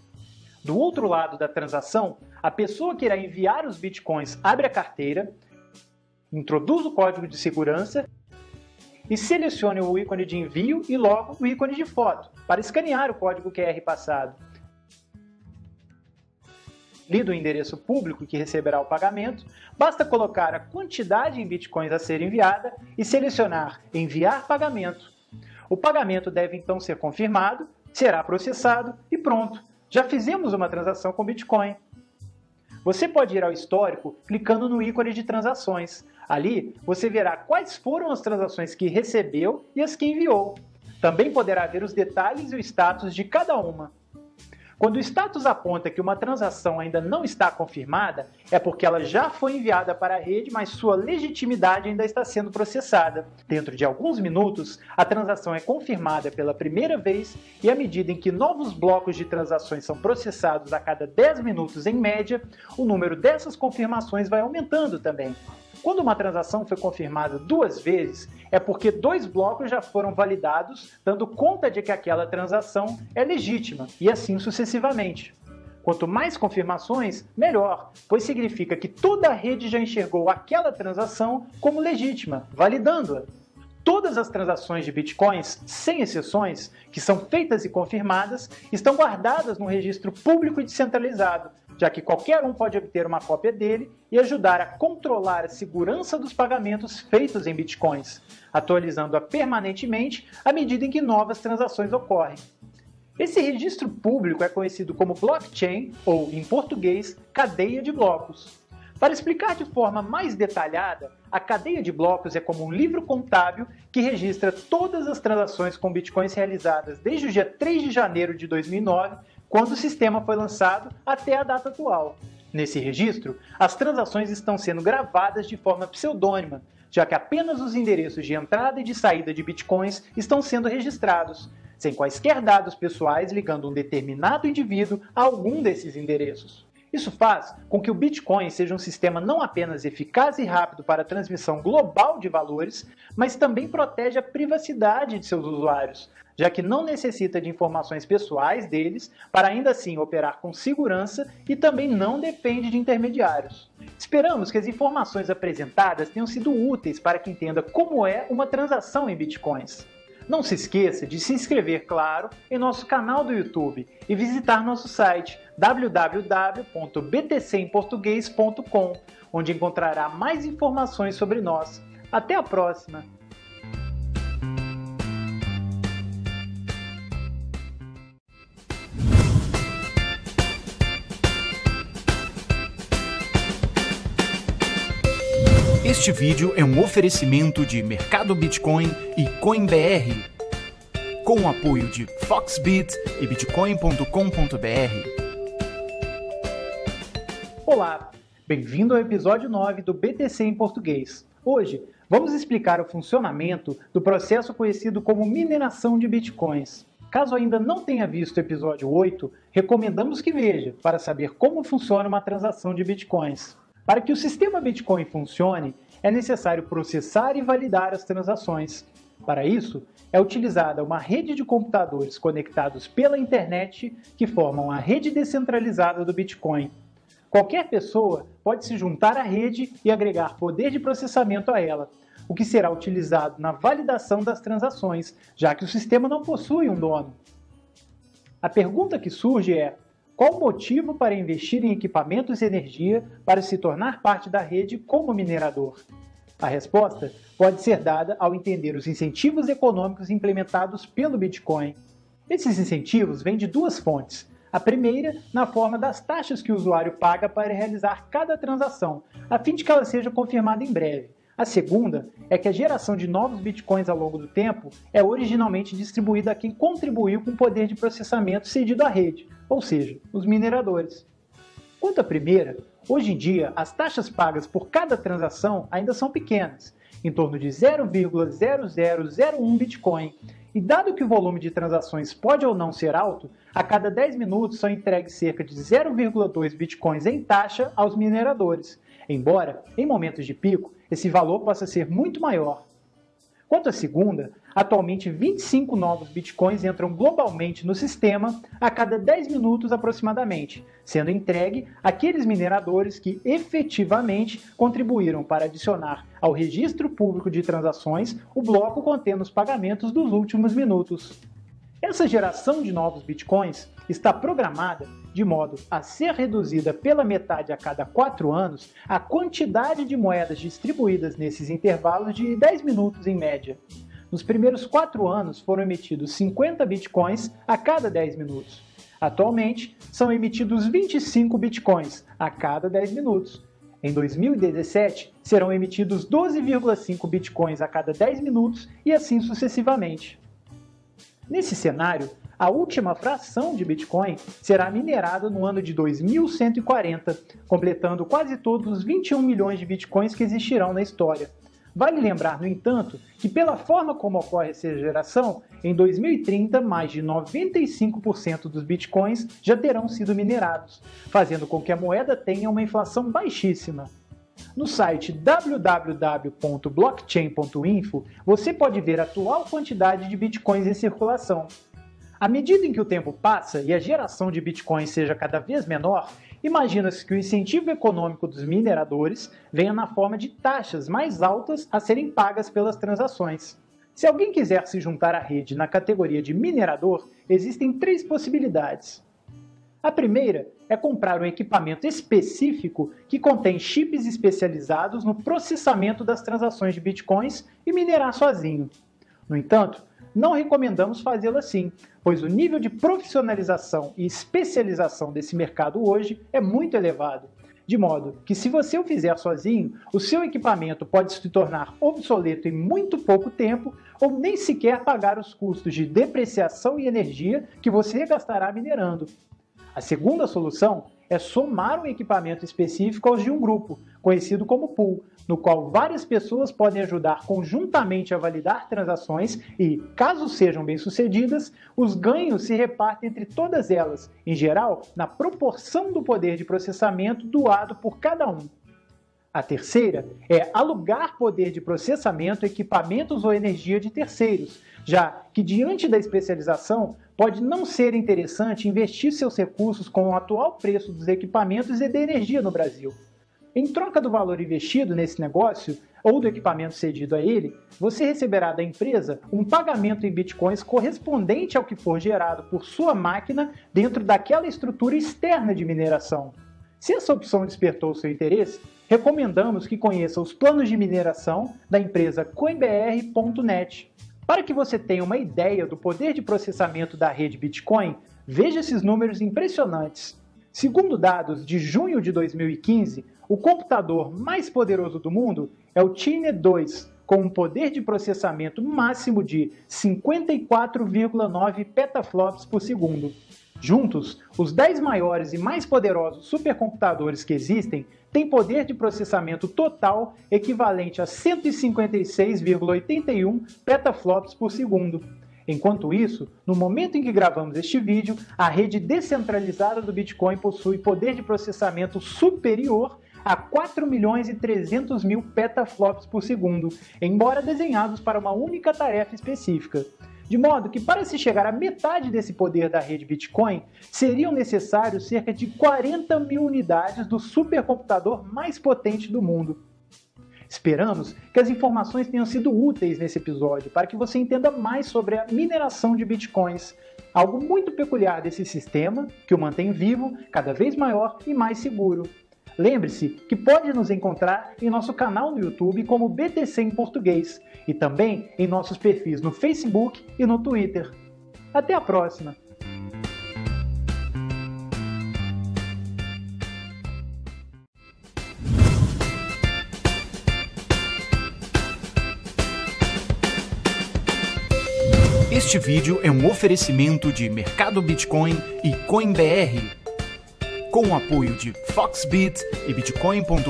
Do outro lado da transação, a pessoa que irá enviar os bitcoins abre a carteira, introduz o código de segurança e selecione o ícone de envio e logo o ícone de foto para escanear o código QR passado. Lido o endereço público que receberá o pagamento, basta colocar a quantidade em bitcoins a ser enviada e selecionar Enviar pagamento. O pagamento deve então ser confirmado, será processado e pronto! Já fizemos uma transação com Bitcoin. Você pode ir ao histórico clicando no ícone de transações. Ali, você verá quais foram as transações que recebeu e as que enviou. Também poderá ver os detalhes e o status de cada uma. Quando o status aponta que uma transação ainda não está confirmada, é porque ela já foi enviada para a rede, mas sua legitimidade ainda está sendo processada. Dentro de alguns minutos, a transação é confirmada pela primeira vez e à medida em que novos blocos de transações são processados a cada 10 minutos em média, o número dessas confirmações vai aumentando também. Quando uma transação foi confirmada 2 vezes, é porque 2 blocos já foram validados, dando conta de que aquela transação é legítima, e assim sucessivamente. Quanto mais confirmações, melhor, pois significa que toda a rede já enxergou aquela transação como legítima, validando-a. todas as transações de bitcoins, sem exceções, que são feitas e confirmadas, estão guardadas no registro público e descentralizado, já que qualquer um pode obter uma cópia dele e ajudar a controlar a segurança dos pagamentos feitos em bitcoins, atualizando-a permanentemente à medida em que novas transações ocorrem. Esse registro público é conhecido como blockchain, ou, em português, cadeia de blocos. Para explicar de forma mais detalhada, a cadeia de blocos é como um livro contábil que registra todas as transações com bitcoins realizadas desde o dia 3 de janeiro de 2009, quando o sistema foi lançado, até a data atual. Nesse registro, as transações estão sendo gravadas de forma pseudônima, já que apenas os endereços de entrada e de saída de bitcoins estão sendo registrados, sem quaisquer dados pessoais ligando um determinado indivíduo a algum desses endereços. Isso faz com que o Bitcoin seja um sistema não apenas eficaz e rápido para a transmissão global de valores, mas também protege a privacidade de seus usuários, já que não necessita de informações pessoais deles para ainda assim operar com segurança e também não depende de intermediários. Esperamos que as informações apresentadas tenham sido úteis para que entenda como é uma transação em Bitcoins. Não se esqueça de se inscrever, claro, em nosso canal do YouTube e visitar nosso site www.btcemportugues.com, onde encontrará mais informações sobre nós. Até a próxima! Este vídeo é um oferecimento de Mercado Bitcoin e CoinBR, com o apoio de Foxbit e Bitcoin.com.br. Olá, bem-vindo ao episódio 9 do BTC em Português. Hoje, vamos explicar o funcionamento do processo conhecido como mineração de bitcoins. Caso ainda não tenha visto o episódio 8, recomendamos que veja para saber como funciona uma transação de bitcoins. Para que o sistema Bitcoin funcione, é necessário processar e validar as transações. Para isso, é utilizada uma rede de computadores conectados pela internet que formam a rede descentralizada do Bitcoin. Qualquer pessoa pode se juntar à rede e agregar poder de processamento a ela, o que será utilizado na validação das transações, já que o sistema não possui um dono. A pergunta que surge é: qual o motivo para investir em equipamentos e energia para se tornar parte da rede como minerador? A resposta pode ser dada ao entender os incentivos econômicos implementados pelo Bitcoin. Esses incentivos vêm de duas fontes. A primeira, na forma das taxas que o usuário paga para realizar cada transação, a fim de que ela seja confirmada em breve. A segunda é que a geração de novos bitcoins ao longo do tempo é originalmente distribuída a quem contribuiu com o poder de processamento cedido à rede, ou seja, os mineradores. Quanto à primeira, hoje em dia as taxas pagas por cada transação ainda são pequenas, em torno de 0,0001 bitcoin, e dado que o volume de transações pode ou não ser alto, a cada 10 minutos são entregues cerca de 0,2 bitcoins em taxa aos mineradores, embora, em momentos de pico, esse valor possa ser muito maior. Quanto à segunda, atualmente 25 novos bitcoins entram globalmente no sistema a cada 10 minutos aproximadamente, sendo entregue àqueles mineradores que efetivamente contribuíram para adicionar ao registro público de transações o bloco contendo os pagamentos dos últimos minutos. Essa geração de novos bitcoins está programada de modo a ser reduzida pela metade a cada 4 anos a quantidade de moedas distribuídas nesses intervalos de 10 minutos em média. Nos primeiros 4 anos foram emitidos 50 bitcoins a cada 10 minutos. Atualmente, são emitidos 25 bitcoins a cada 10 minutos. Em 2017, serão emitidos 12,5 bitcoins a cada 10 minutos e assim sucessivamente. Nesse cenário, a última fração de Bitcoin será minerada no ano de 2140, completando quase todos os 21 milhões de Bitcoins que existirão na história. Vale lembrar, no entanto, que pela forma como ocorre essa geração, em 2030 mais de 95% dos Bitcoins já terão sido minerados, fazendo com que a moeda tenha uma inflação baixíssima. No site www.blockchain.info, você pode ver a atual quantidade de bitcoins em circulação. À medida em que o tempo passa e a geração de bitcoins seja cada vez menor, imagina-se que o incentivo econômico dos mineradores venha na forma de taxas mais altas a serem pagas pelas transações. Se alguém quiser se juntar à rede na categoria de minerador, existem 3 possibilidades. A primeira é comprar um equipamento específico que contém chips especializados no processamento das transações de bitcoins e minerar sozinho. No entanto, não recomendamos fazê-lo assim, pois o nível de profissionalização e especialização desse mercado hoje é muito elevado, de modo que se você o fizer sozinho, o seu equipamento pode se tornar obsoleto em muito pouco tempo ou nem sequer pagar os custos de depreciação e energia que você gastará minerando. A segunda solução é somar um equipamento específico aos de um grupo, conhecido como pool, no qual várias pessoas podem ajudar conjuntamente a validar transações e, caso sejam bem-sucedidas, os ganhos se repartem entre todas elas, em geral, na proporção do poder de processamento doado por cada um. A terceira é alugar poder de processamento, equipamentos ou energia de terceiros, já que, diante da especialização, pode não ser interessante investir seus recursos com o atual preço dos equipamentos e da energia no Brasil. Em troca do valor investido nesse negócio, ou do equipamento cedido a ele, você receberá da empresa um pagamento em bitcoins correspondente ao que for gerado por sua máquina dentro daquela estrutura externa de mineração. Se essa opção despertou seu interesse, recomendamos que conheça os planos de mineração da empresa CoinBR.net. Para que você tenha uma ideia do poder de processamento da rede Bitcoin, veja esses números impressionantes. Segundo dados de junho de 2015, o computador mais poderoso do mundo é o Tine-2, com um poder de processamento máximo de 54,9 petaflops por segundo. Juntos, os 10 maiores e mais poderosos supercomputadores que existem têm poder de processamento total equivalente a 156,81 petaflops por segundo. Enquanto isso, no momento em que gravamos este vídeo, a rede descentralizada do Bitcoin possui poder de processamento superior a 4.300.000 petaflops por segundo, embora desenhados para uma única tarefa específica. De modo que, para se chegar à metade desse poder da rede Bitcoin, seriam necessários cerca de 40 mil unidades do supercomputador mais potente do mundo. Esperamos que as informações tenham sido úteis nesse episódio para que você entenda mais sobre a mineração de Bitcoins, algo muito peculiar desse sistema que o mantém vivo, cada vez maior e mais seguro. Lembre-se que pode nos encontrar em nosso canal no YouTube como BTC em Português e também em nossos perfis no Facebook e no Twitter. Até a próxima! Este vídeo é um oferecimento de Mercado Bitcoin e CoinBR, com o apoio de Foxbit e Bitcoin.com.br.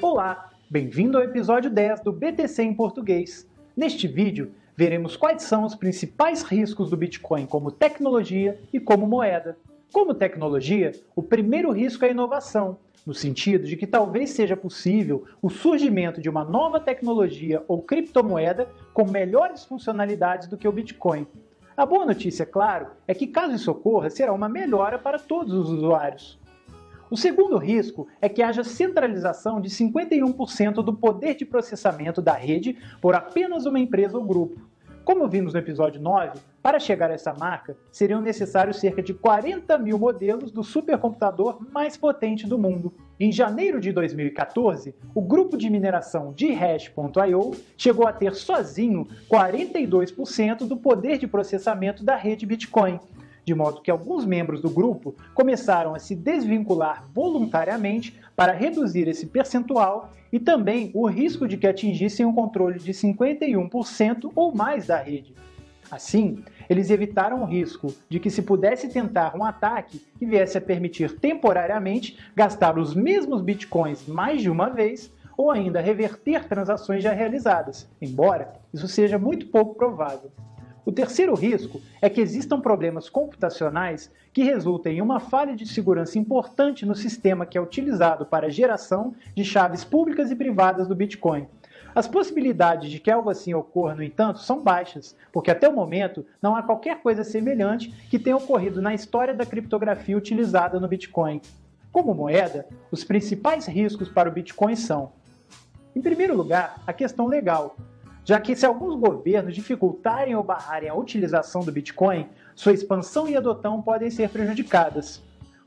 Olá, bem-vindo ao episódio 10 do BTC em Português. Neste vídeo, veremos quais são os principais riscos do Bitcoin como tecnologia e como moeda. Como tecnologia, o primeiro risco é a inovação, no sentido de que talvez seja possível o surgimento de uma nova tecnologia ou criptomoeda com melhores funcionalidades do que o Bitcoin. A boa notícia, claro, é que caso isso ocorra, será uma melhora para todos os usuários. O segundo risco é que haja centralização de 51% do poder de processamento da rede por apenas uma empresa ou grupo. Como vimos no episódio 9, para chegar a essa marca, seriam necessários cerca de 40 mil modelos do supercomputador mais potente do mundo. Em janeiro de 2014, o grupo de mineração Ghash.io chegou a ter sozinho 42% do poder de processamento da rede Bitcoin, de modo que alguns membros do grupo começaram a se desvincular voluntariamente para reduzir esse percentual e também o risco de que atingissem um controle de 51% ou mais da rede. Assim, eles evitaram o risco de que se pudesse tentar um ataque que viesse a permitir temporariamente gastar os mesmos bitcoins mais de uma vez ou ainda reverter transações já realizadas, embora isso seja muito pouco provável. O terceiro risco é que existam problemas computacionais que resultem em uma falha de segurança importante no sistema que é utilizado para a geração de chaves públicas e privadas do Bitcoin. As possibilidades de que algo assim ocorra, no entanto, são baixas, porque até o momento não há qualquer coisa semelhante que tenha ocorrido na história da criptografia utilizada no Bitcoin. Como moeda, os principais riscos para o Bitcoin são Em primeiro lugar, a questão legal, já que se alguns governos dificultarem ou barrarem a utilização do Bitcoin, sua expansão e adotão podem ser prejudicadas.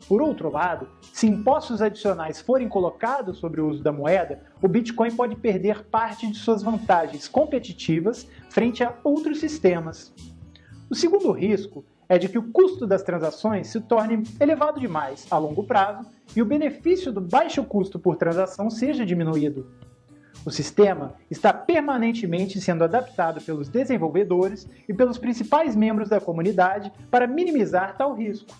Por outro lado, se impostos adicionais forem colocados sobre o uso da moeda, o Bitcoin pode perder parte de suas vantagens competitivas frente a outros sistemas. O segundo risco é de que o custo das transações se torne elevado demais a longo prazo e o benefício do baixo custo por transação seja diminuído. O sistema está permanentemente sendo adaptado pelos desenvolvedores e pelos principais membros da comunidade para minimizar tal risco.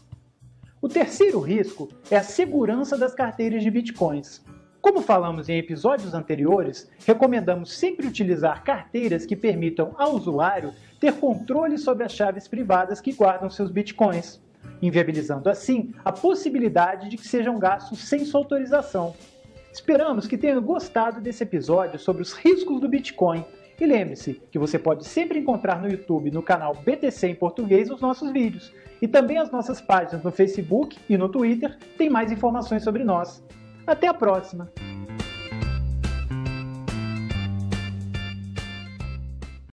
O terceiro risco é a segurança das carteiras de bitcoins. Como falamos em episódios anteriores, recomendamos sempre utilizar carteiras que permitam ao usuário ter controle sobre as chaves privadas que guardam seus bitcoins, inviabilizando assim a possibilidade de que sejam gastos sem sua autorização. Esperamos que tenha gostado desse episódio sobre os riscos do Bitcoin. E lembre-se que você pode sempre encontrar no YouTube, no canal BTC em Português, os nossos vídeos. E também as nossas páginas no Facebook e no Twitter têm mais informações sobre nós. Até a próxima!